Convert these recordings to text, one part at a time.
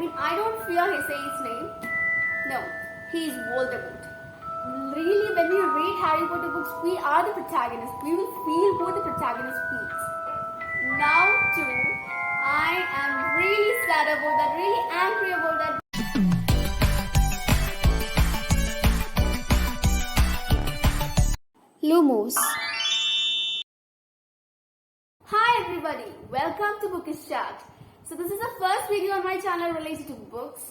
I don't fear his name. No, he is Voldemort. Really, when we read Harry Potter books, we are the protagonists. We will feel what the protagonist feels. Now too, I am really sad about that, really angry about that. Lumos. Hi everybody, welcome to Bookish Chat. So this is the first video on my channel related to books,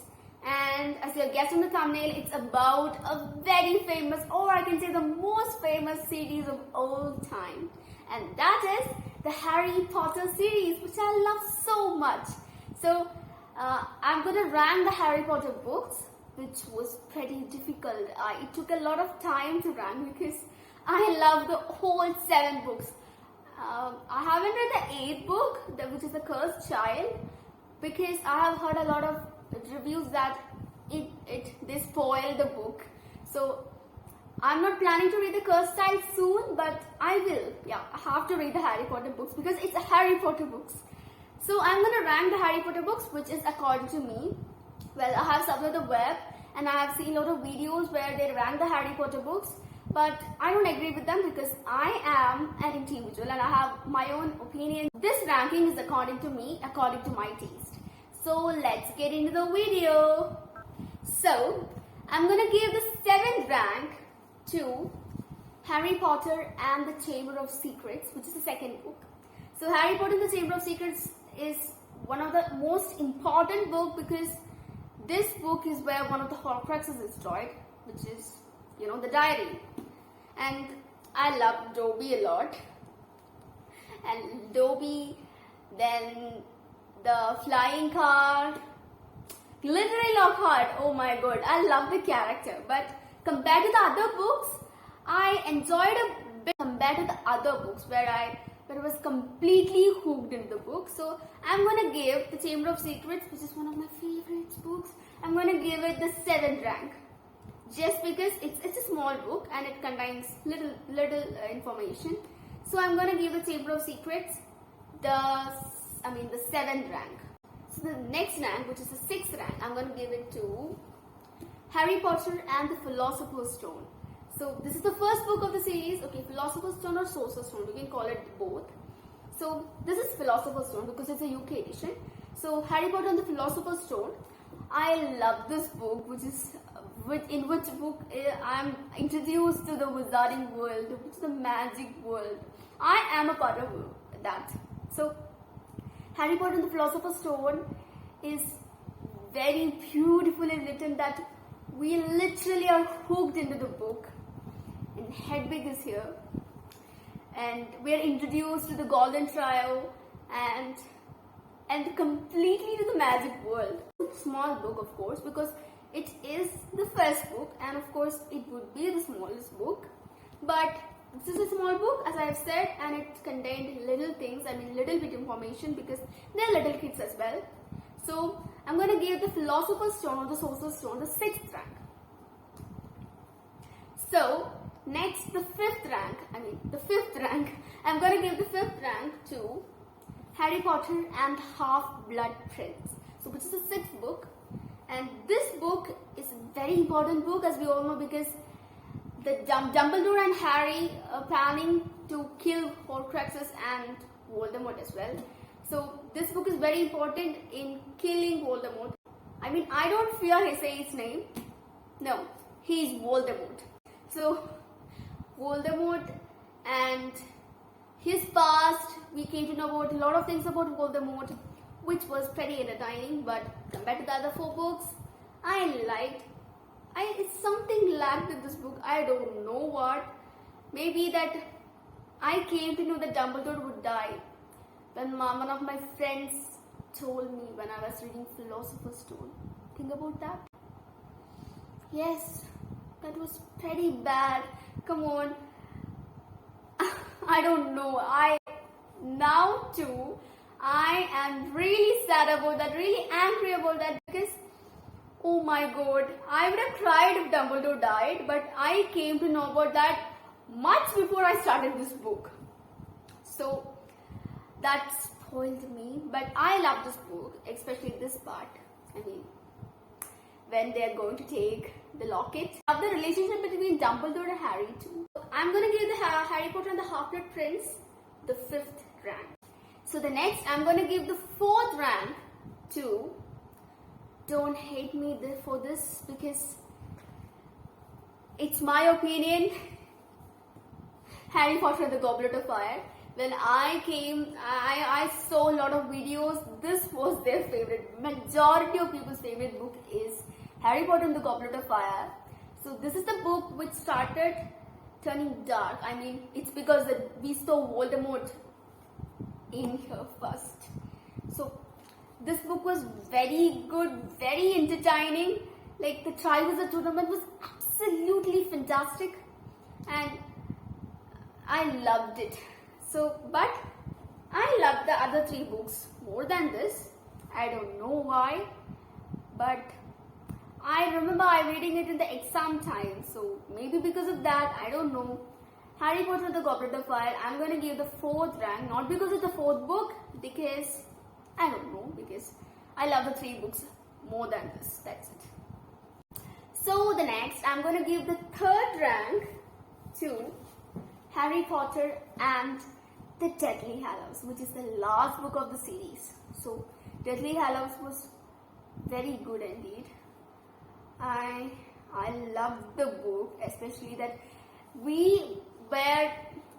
and as you guessed on the thumbnail, it's about a very famous, or I can say the most famous series of all time, and that is the Harry Potter series, which I love so much. So I'm going to rank the Harry Potter books, which was pretty difficult. It took a lot of time to rank because I love the whole 7 books. I haven't read the 8th book, which is The Cursed Child, because I have heard a lot of reviews that they spoil the book. So I'm not planning to read The Cursed Child soon, but I will. Yeah, I have to read the Harry Potter books because it's a Harry Potter books. So I'm going to rank the Harry Potter books, which is according to me. Well, I have surfed the web and I have seen a lot of videos where they rank the Harry Potter books. But I don't agree with them because I am an individual and I have my own opinion. This ranking is according to me, according to my taste. So let's get into the video. So I'm going to give the 7th rank to Harry Potter and the Chamber of Secrets, which is the 2nd book. So Harry Potter and the Chamber of Secrets is one of the most important book because this book is where one of the Horcruxes is destroyed, which is, the diary. And I love Dobby a lot. And Dobby, then the flying car, Glittery Lockhart, oh my god, I love the character. But compared to the other books, I enjoyed a bit compared to the other books where I was completely hooked into the book. So I'm going to give the Chamber of Secrets, which is one of my favorite books, I'm going to give it the 7th rank. Just because it's a small book and it contains little information. So I'm going to give the Chamber of Secrets the 7th rank. So the next rank, which is the 6th rank, I'm going to give it to Harry Potter and the Philosopher's Stone. So this is the first book of the series. Okay, Philosopher's Stone or Sorcerer's Stone, you can call it both. So this is Philosopher's Stone because it's a UK edition. So Harry Potter and the Philosopher's Stone. I love this book, in which book I am introduced to the wizarding world, which is the magic world. I am a part of that. So Harry Potter and the Philosopher's Stone is very beautifully written that we literally are hooked into the book. And Hedwig is here. And we are introduced to the Golden Trio and completely to the magic world. Small book, of course, because it is the first book and of course it would be the smallest book. But this is a small book, as I have said, and it contained little things, little bit information because they're little kids as well. So I'm going to give the Philosopher's Stone or the Sorcerer's Stone the 6th rank. So next, the 5th rank, I'm going to give the 5th rank to Harry Potter and Half-Blood Prince, so which is the 6th book. And this book is a very important book, as we all know, because the Dumbledore and Harry are planning to kill Horcruxes and Voldemort as well. So this book is very important in killing Voldemort. I don't fear his name. No, he is Voldemort. So Voldemort and his past, we came to know about a lot of things about Voldemort, which was pretty entertaining. But compared to the other 4 books, it's something lacked in this book. I don't know what. Maybe that I came to know that Dumbledore would die when one of my friends told me when I was reading Philosopher's Stone. Think about that. Yes, that was pretty bad. Come on. I don't know. Now too, I am really sad about that, really angry about that because, oh my god, I would have cried if Dumbledore died, but I came to know about that much before I started this book. So that spoiled me, but I love this book, especially this part. I mean, when they're going to take the locket. Of the relationship between Dumbledore and Harry too. I'm going to give the Harry Potter and the Half-Blood Prince the 5th rank. So the next, I'm going to give the 4th rank to, don't hate me for this because it's my opinion, Harry Potter and the Goblet of Fire. When I saw a lot of videos, this was their favorite. Majority of people's favorite book is Harry Potter and the Goblet of Fire. So this is the book which started turning dark. I mean, it's because we saw Voldemort in here first. So this book was very good, very entertaining. Like the Triwizard Tournament was absolutely fantastic and I loved it. So, but I love the other 3 books more than this. I don't know why, but I remember I reading it in the exam time. So maybe because of that, I don't know. Harry Potter and the Goblet of Fire, I'm going to give the 4th rank. Not because it's the 4th book, because I don't know, because I love the 3 books more than this. That's it. So the next, I'm going to give the 3rd rank to Harry Potter and the Deathly Hallows, which is the last book of the series. So Deathly Hallows was very good indeed. I loved the book, especially that we were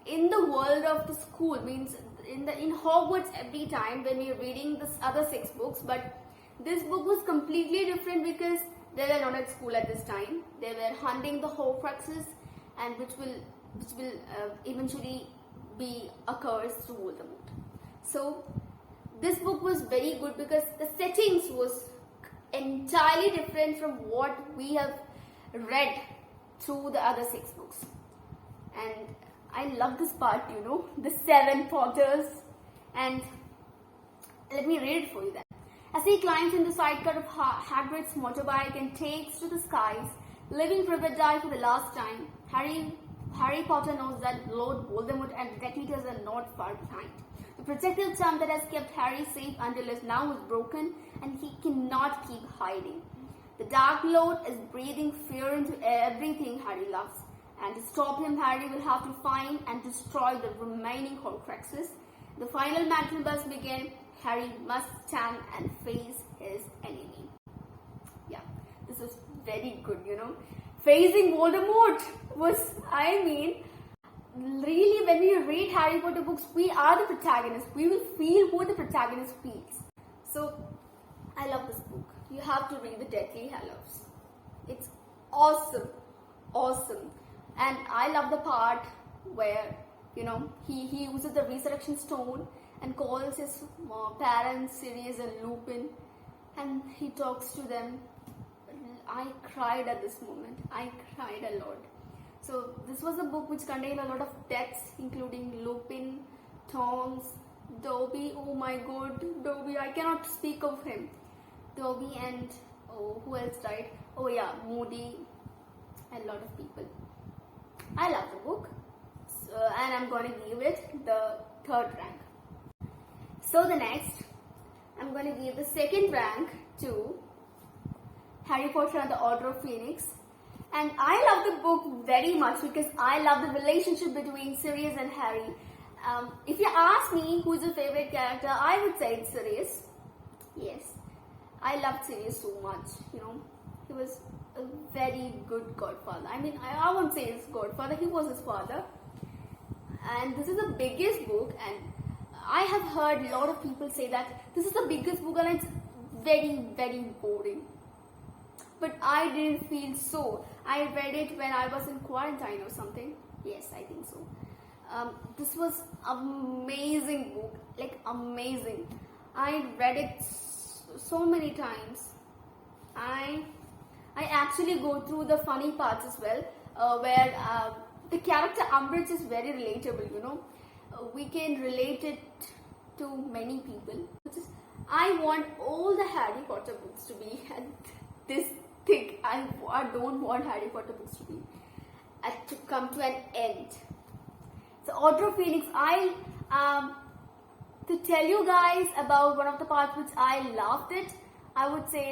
in the world of the school, means in Hogwarts every time when we were reading this other 6 books, but this book was completely different because they were not at school at this time. They were hunting the Horcruxes, and which will eventually be a curse to Voldemort. So this book was very good because the settings was entirely different from what we have read through the other 6 books. And I love this part, the 7 Potters. And let me read it for you then. As he climbs in the sidecar of Hagrid's motorbike and takes to the skies, leaving Privet for the last time, Harry Potter knows that Lord Voldemort and the Death Eaters are not far behind. The protective charm that has kept Harry safe until now is broken and he cannot keep hiding. The Dark Lord is breathing fear into everything Harry loves. And to stop him, Harry will have to find and destroy the remaining Horcruxes. The final battle must begin. Harry must stand and face his enemy. Yeah, this was very good, Facing Voldemort was, really when we read Harry Potter books, we are the protagonists. We will feel who the protagonist feels. So, I love this book. You have to read The Deathly Hallows. It's awesome. Awesome. And I love the part where, he uses the Resurrection Stone and calls his parents, Sirius and Lupin, and he talks to them. I cried at this moment. I cried a lot. So this was a book which contained a lot of deaths, including Lupin, Tonks, Dobby. Oh my god, Dobby! I cannot speak of him. Dobby and who else died? Oh yeah, Moody, and a lot of people. I love the book, and I'm going to give it the 3rd rank. So the next, I'm going to give the 2nd rank to Harry Potter and the Order of Phoenix. And I love the book very much because I love the relationship between Sirius and Harry. If you ask me who's your favorite character, I would say it's Sirius. Yes, I loved Sirius so much, He was a very good godfather. I won't say his godfather, he was his father. And this is the biggest book, and I have heard a lot of people say that this is the biggest book and it's very, very boring. But I didn't feel so. I read it when I was in quarantine or something. Yes, I think so. This was amazing book, like amazing. I read it so many times. I actually go through the funny parts as well, where the character Umbridge is very relatable, we can relate it to many people. I want all the Harry Potter books to be this thick. I don't want Harry Potter books to be to come to an end. So Order of Phoenix, to tell you guys about one of the parts which I loved it. I would say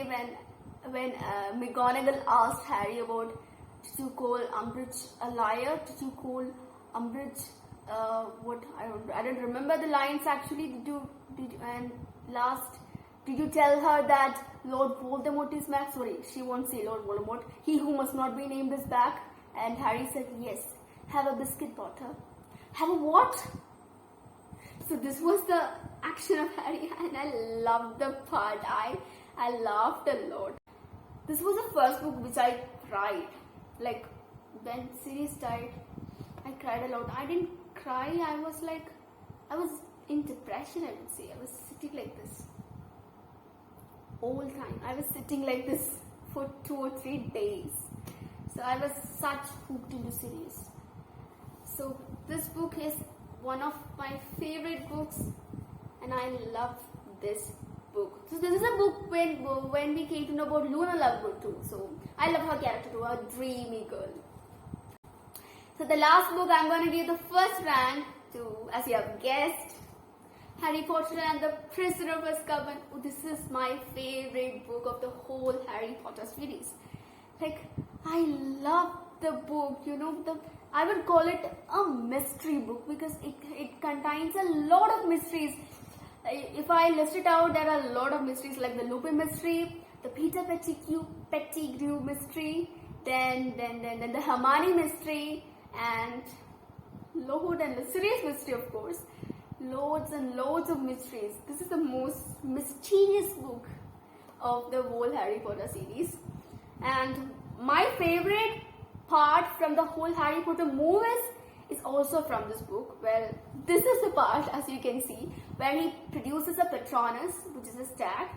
when McGonagall asked Harry about, did you call Umbridge a liar? Did you call Umbridge what? I don't remember the lines actually. And last, did you tell her that Lord Voldemort is back? Sorry, she won't say Lord Voldemort. He who must not be named is back. And Harry said, yes. Have a biscuit, Potter. Have a what? So this was the action of Harry, and I loved the part. I laughed a lot. This was the first book which I cried. Like when Sirius died, I cried a lot. I didn't cry. I was in depression, I would say. I was sitting like this all time. I was sitting like this for 2 or 3 days. So I was such hooked into Sirius. So this book is one of my favorite books, and I love this book. So this is a book when we came to know about Luna Lovegood too. So I love her character too, a dreamy girl. So the last book I'm going to give the first rank to, as you have guessed, Harry Potter and the Prisoner of Azkaban. Oh, this is my favorite book of the whole Harry Potter series. Like, I love the book, I would call it a mystery book because it contains a lot of mysteries. If I list it out, there are a lot of mysteries like the Lupin mystery, the Peter Pettigrew mystery, then the Hermione mystery, and Lord and the Sirius mystery, of course. Loads and loads of mysteries. This is the most mysterious book of the whole Harry Potter series. And my favorite part from the whole Harry Potter movies is also from this book. Well, this is the part, as you can see, where he produces a Patronus, which is a stag.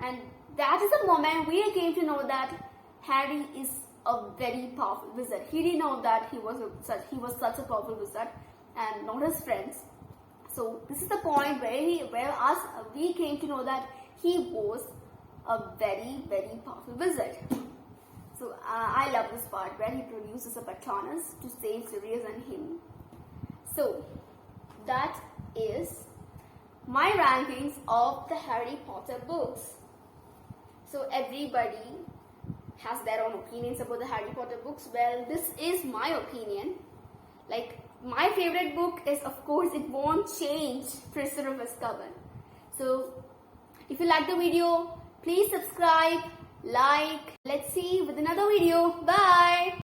And that is the moment we came to know that Harry is a very powerful wizard. He didn't know that he was such a powerful wizard, and not his friends. So this is the point where we came to know that he was a very, very powerful wizard. So I love this part where he produces a Patronus to save Sirius and him. So that is my rankings of the Harry Potter books. So everybody has their own opinions about the Harry Potter books. Well, this is my opinion. Like, my favorite book is, of course, it won't change, Prisoner of Azkaban. So if you like the video, please subscribe, like. Let's see with another video. Bye.